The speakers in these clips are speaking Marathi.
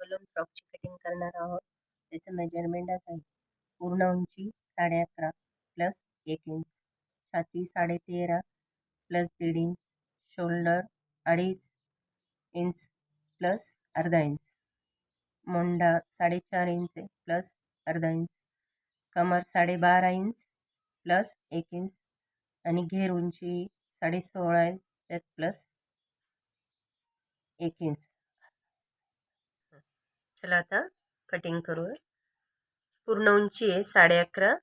बलून फ्रॉकची कटिंग करणार आहोत. त्याचं मेजरमेंट असं आहे. पूर्ण उंची 11.5 प्लस 1 इंच, छाती 13.5 plus 1.5 inch, shoulder 2.5 inch plus अर्धा इंच, मोंढा 4.5 इंच प्लस अर्धा इंच, कमर 12.5 इंच प्लस 1 इंच आणि घेर उंची 16.5 आहे त्यात प्लस 1 इंच. चला आता कटिंग करूया. पूर्ण उंची आहे 11.5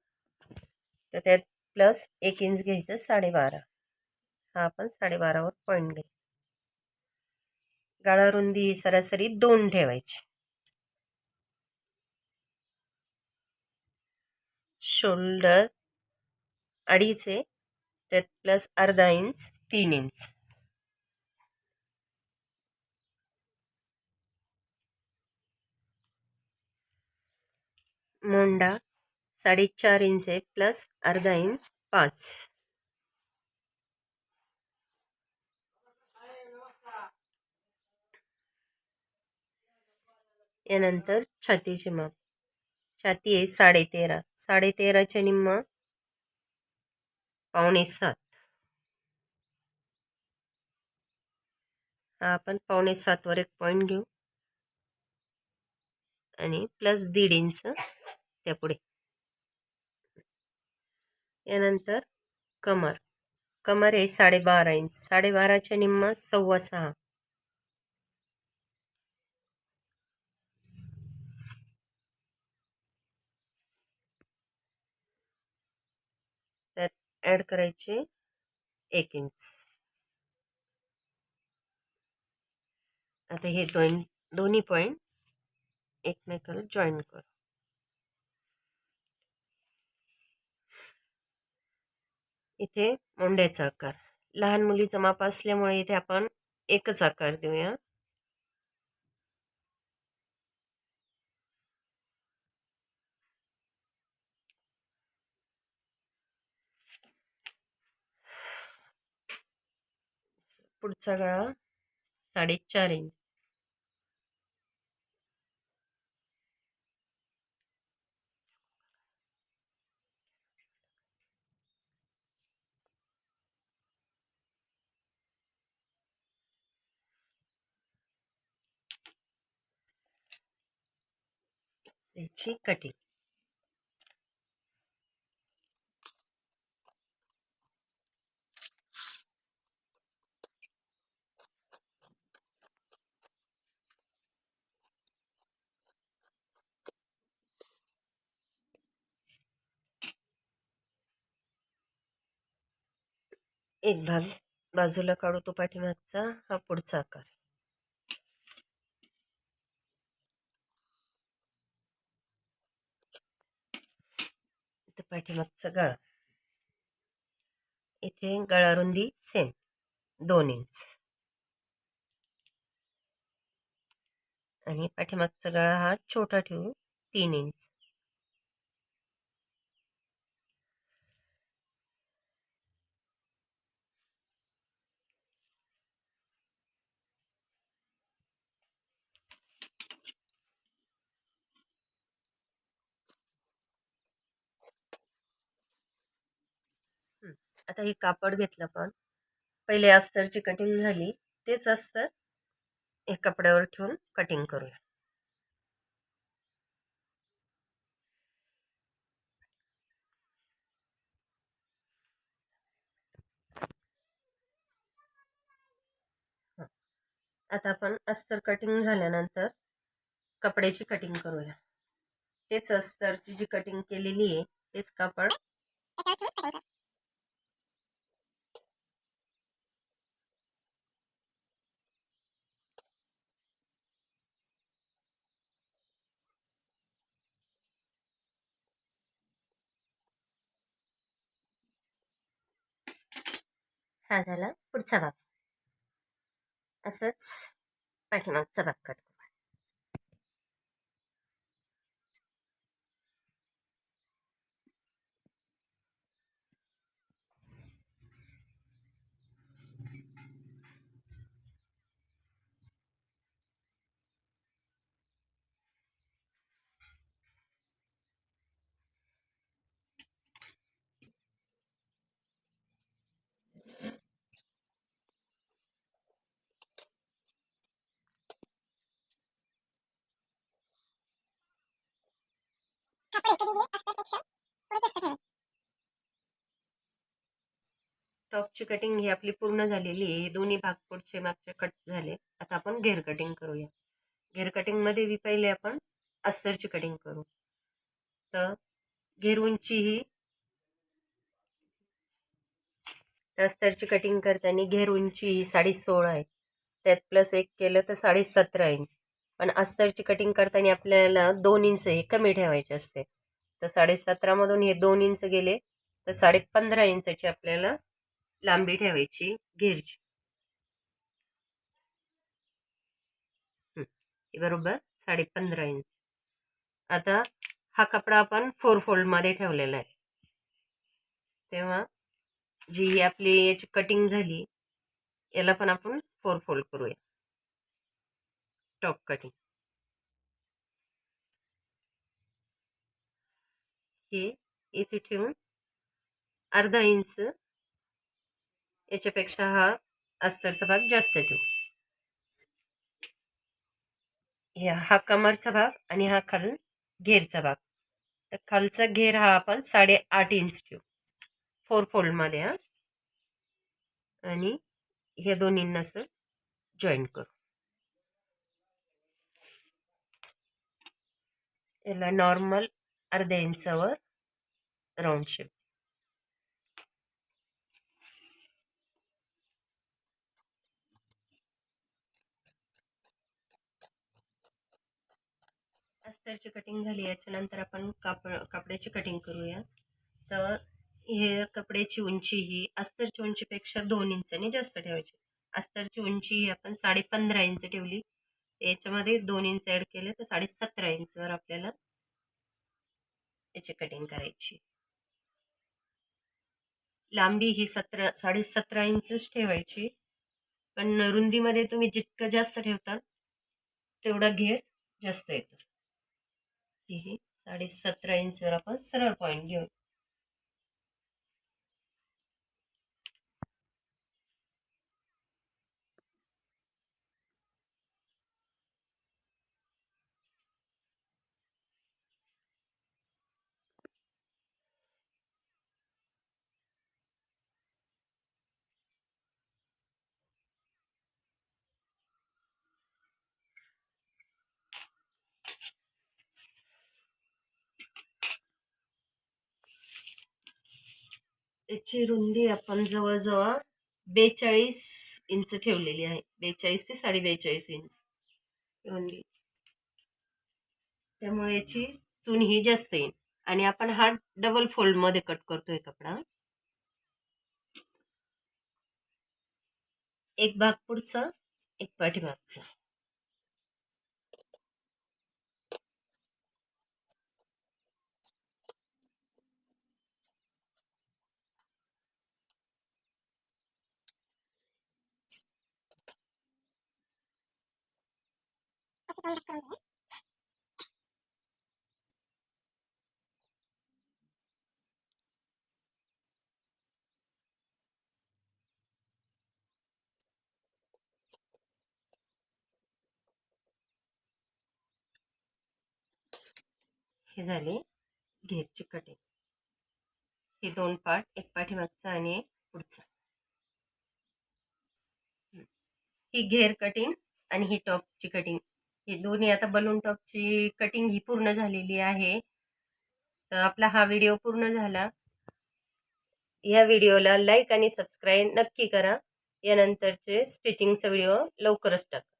तर त्यात प्लस 1 इंच घ्यायचं 12.5. हा आपण 12.5वर पॉईंट घ्यायचा. गळा रुंदी सरासरी 2 ठेवायची. शोल्डर 2.5 आहे त्यात प्लस अर्धा इंच 3 इंच. मोंढा 4.5 इंच आहे प्लस अर्धा इंच 5. यानंतर छातीचे माप. छाती आहे 13.5. 13.5च्या निम्म 6.25. हा आपण 6.25 वर एक पॉईंट घेऊ आणि प्लस 1.5 इंच त्यापुढे. यानंतर कमर. कमर आहे 12.5 इंच. 12.5च्या निम्म 6.25. त्यात ॲड करायचे 1 इंच. आता हे दोन्ही पॉईंट एकमेकाला जॉईन करू. इथे मोंड्याचा आकार. लहान मुलीचा माप असल्यामुळे इथे आपण एकच आकार देऊया. पुढचा गळा 4.5 इंच. त्याची कटिंग. एक भाग बाजूला काढू तो पाठीमागचा. हा पुढचा आकार. इथे पाठीमागचा गळा. इथे गळा रुंदी सेम 2 इंच आणि पाठीमागचा गळा हा छोटा ठेवू 3 इंच. आता हे कापड घेतलं पण पहिले अस्तरची कटिंग झाली तेच अस्तर एक कपड्यावर ठेवून कटिंग करूया. आता आपण अस्तर कटिंग झाल्यानंतर कपड्याची कटिंग करूया. तेच अस्तरची जी कटिंग केलेली आहे तेच कापड हा झाला पुढचा भाग. असंच पाठीमागचा भाग कट. टॉपची कटिंग ही आपली पूर्ण झालेली आहे. दोन्ही भाग पुढचे मागचे कट झाले. आता आपण घेर कटिंग करूया. घेर कटिंग मध्ये बी पहिले आपण अस्तरची कटिंग करू. तर घेर उंची ही अस्तरची कटिंग करताना घेर उंची ही 16.5 आहे. त्यात प्लस 1 केलं तर 17.5 इंच. पण अस्तरची कटिंग करताना आपल्याला 2 इंच हे कमी ठेवायचे असते. तर 17.5 मधून हे 2 इंच गेले तर 15.5 इंचाची आपल्याला लांबी ठेवायची घेरची. बरोबर 15.5 इंच. आता हा कपडा आपण 4 फोल्ड मध्ये ठेवलेला आहे. तेव्हा जी आपली याची कटिंग झाली याला पण आपण 4 फोल्ड करूया. टॉप कटिंग हे इथे ठेवून अर्धा इंच याच्यापेक्षा हा अस्तरचा भाग जास्त ठेवू. हा कमरचा भाग आणि हा खालून घेरचा भाग. तर खालचा घेर हा आपण 8.5 इंच ठेवू 4 फोल्ड मध्ये. आणि ह्या दोन्हींना असं जॉईन करू. याला नॉर्मल अर्ध्या इंचावर राऊंड शेप. अस्तरची कटिंग झाली. याच्यानंतर आपण कपड्याची कटिंग करूया. तर हे कपड्याची उंची ही अस्तरची उंचीपेक्षा 2 इंचांनी जास्त ठेवायची. अस्तरची उंची ही आपण 15.5 इंच ठेवली. याच्यामध्ये 2 इंच ऍड केले तर 17.5 इंचवर आपल्याला याची कटिंग करायची. लांबी ही 17.5 इंचच ठेवायची. पण रुंदीमध्ये तुम्ही जितकं जास्त ठेवता तेवढा घेर जास्त येतो. ही 17.5 इंचवर आपण सरळ पॉईंट घेऊ. याची रुंदी आपण जवळजवळ 42 इंच ठेवलेली आहे. 42 ते 42.5 इंच रुंदी. त्यामुळे याची चून ही जास्त येईल. आणि आपण हा डबल फोल्ड मध्ये कट करतोय कपडा. एक भाग पुढचा एक पाठीमागचा. हे झाले घेरची कटिंग. हे 2 पार्ट, एक पाठीमागचा आणि एक पुढचा. ही घेर कटिंग आणि ही टॉपची कटिंग. हे दोन्ही आता बलून टॉपची कटिंग ही पूर्ण झालेली आहे. तर आपला हा व्हिडिओ पूर्ण झाला. या व्हिडिओला लाईक आणि सबस्क्राईब नक्की करा. यानंतरचे स्टिचिंगचा व्हिडिओ लवकरच टाका.